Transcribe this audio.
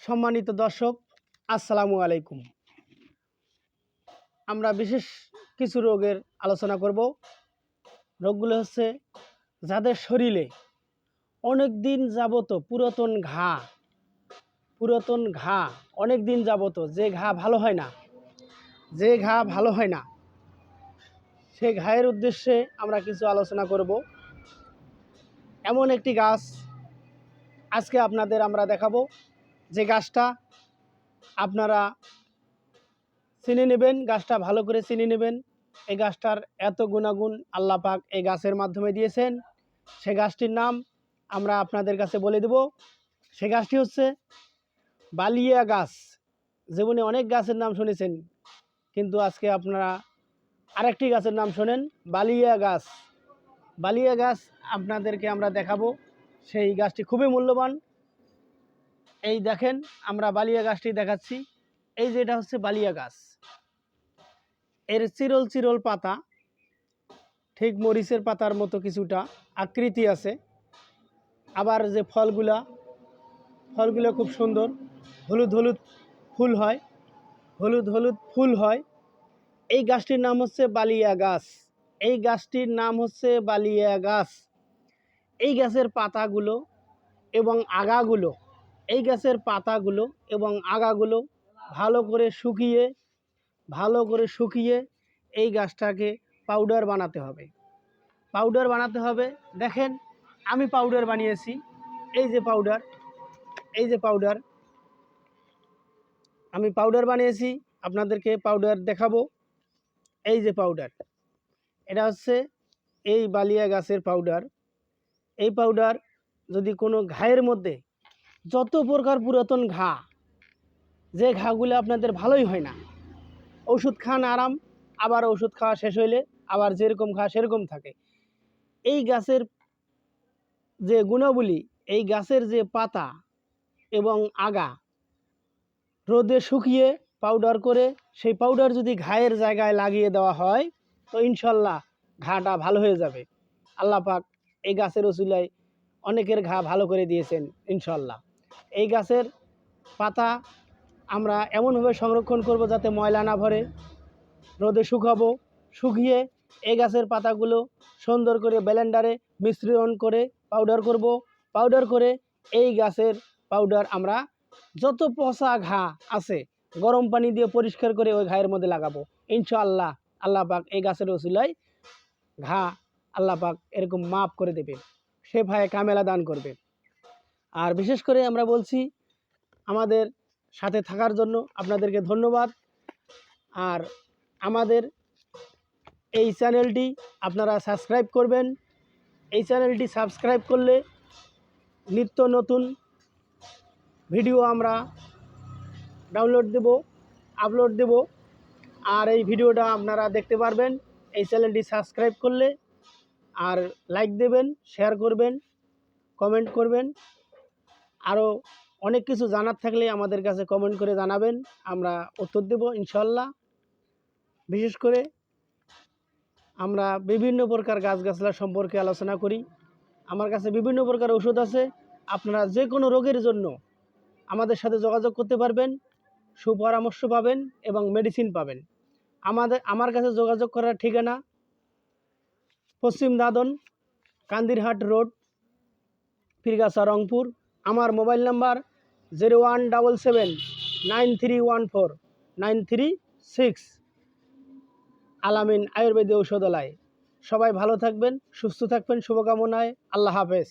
সম্মানিত দর্শক, আসসালামু আলাইকুম। আমরা বিশেষ কিছু রোগের আলোচনা করব। রোগগুলো হচ্ছে যাদের শরীরে অনেক দিন যাবত পুরাতন ঘা অনেক দিন যাবত যে ঘা ভালো হয় না, সেই ঘায়ের উদ্দেশ্যে আমরা কিছু আলোচনা করব। এমন একটি গাছ আজকে আপনাদের আমরা দেখাবো, যে গাছটা আপনারা চিনে নেবেন, গাছটা ভালো করে চিনে নেবেন। এই গাছটার এত গুণাগুণ আল্লাহ পাক এই গাছের মাধ্যমে দিয়েছেন। সে গাছটির নাম আমরা আপনাদের কাছে বলে দেব। সে গাছটি হচ্ছে বালিয়া গাছ। জীবনে অনেক গাছের নাম শুনেছেন, কিন্তু আজকে আপনারা আরেকটি গাছের নাম শোনেন, বালিয়া গাছ। বালিয়া গাছ আপনাদেরকে আমরা দেখাবো। সেই গাছটি খুবই মূল্যবান। এই দেখেন, আমরা বালিয়া গাছটি দেখাচ্ছি। এই যে এটা হচ্ছে বালিয়া গাছ। এর চিরল চিরল পাতা, ঠিক মরিচের পাতার মতো কিছুটা আকৃতি আছে। আবার যে ফলগুলো খুব সুন্দর, হলুদ হলুদ ফুল হয়। এই গাছটির নাম হচ্ছে বালিয়া গাছ। এই গাছের পাতাগুলো এবং আগাগুলো ভালো করে শুকিয়ে এই গাছটাকে পাউডার বানাতে হবে। দেখেন, আমি পাউডার বানিয়েছি। এই যে পাউডার আমি পাউডার বানিয়েছি, আপনাদেরকে পাউডার দেখাবো। এই যে পাউডার, এটা হচ্ছে এই বালিয়া গাছের পাউডার। এই পাউডার যদি কোনো ঘায়ের মধ্যে যত প্রকার পুরাতন যে ঘাগুলো আপনাদের ভালোই হয় না, ওষুধ খান আরাম, আবার ওষুধ খাওয়া শেষ হইলে আবার যেরকম ঘা সেরকম থাকে। এই গাছের যে গুণাবলী, এই গাছের যে পাতা এবং আগা রোদে শুকিয়ে পাউডার করে, সেই পাউডার যদি ঘায়ের জায়গায় লাগিয়ে দেওয়া হয়, তো ইনশাল্লাহ ঘাটা ভালো হয়ে যাবে। আল্লাহ পাক এই গাছের ওসিলায় অনেকের ঘা ভালো করে দিয়েছেন ইনশাল্লাহ। এই গাছের পাতা আমরা এমনভাবে সংরক্ষণ করব যাতে ময়লা না ভরে। রোদে শুকিয়ে এই গাছের পাতাগুলো সুন্দর করে ব্লেন্ডারে মিশ্রণ করে পাউডার করে এই গাছের পাউডার আমরা যত পচা ঘা আছে গরম পানি দিয়ে পরিষ্কার করে ওই ঘায়ের মধ্যে লাগাবো। ইনশাআল্লাহ আল্লাহ পাক এই গাছের ওসিলায় ঘা আল্লাহ পাক এরকম মাফ করে দেবে, সে ভাইয়ে কামেলা দান করবে। আর বিশেষ করে আমরা বলছি, আমাদের সাথে থাকার জন্য আপনাদেরকে ধন্যবাদ। আর আমাদের এই চ্যানেলটি আপনারা সাবস্ক্রাইব করবেন। এই চ্যানেলটি সাবস্ক্রাইব করলে নিত্য নতুন ভিডিও আমরা আপলোড দেব। আর এই ভিডিওটা আপনারা দেখতে পারবেন এই চ্যানেলটি সাবস্ক্রাইব করলে। আর লাইক দেবেন, শেয়ার করবেন, কমেন্ট করবেন। আরও অনেক কিছু জানার থাকলে আমাদের কাছে কমেন্ট করে জানাবেন, আমরা উত্তর দেব ইনশাল্লাহ। বিশেষ করে আমরা বিভিন্ন প্রকার গাছগাছলা সম্পর্কে আলোচনা করি। আমার কাছে বিভিন্ন প্রকার ওষুধ আছে। আপনারা যে কোনো রোগের জন্য আমাদের সাথে যোগাযোগ করতে পারবেন, সুপরামর্শ পাবেন এবং মেডিসিন পাবেন। আমার কাছে যোগাযোগ করার ঠিকানা পশ্চিম দাদন, কান্দিরহাট রোড, পীরগাছা, রংপুর। আমার মোবাইল নাম্বার 017793149336। আলামিন আয়ুর্বেদিক ঔষধালয়। সবাই ভালো থাকবেন, সুস্থ থাকবেন, শুভকামনায়। আল্লাহ হাফেজ।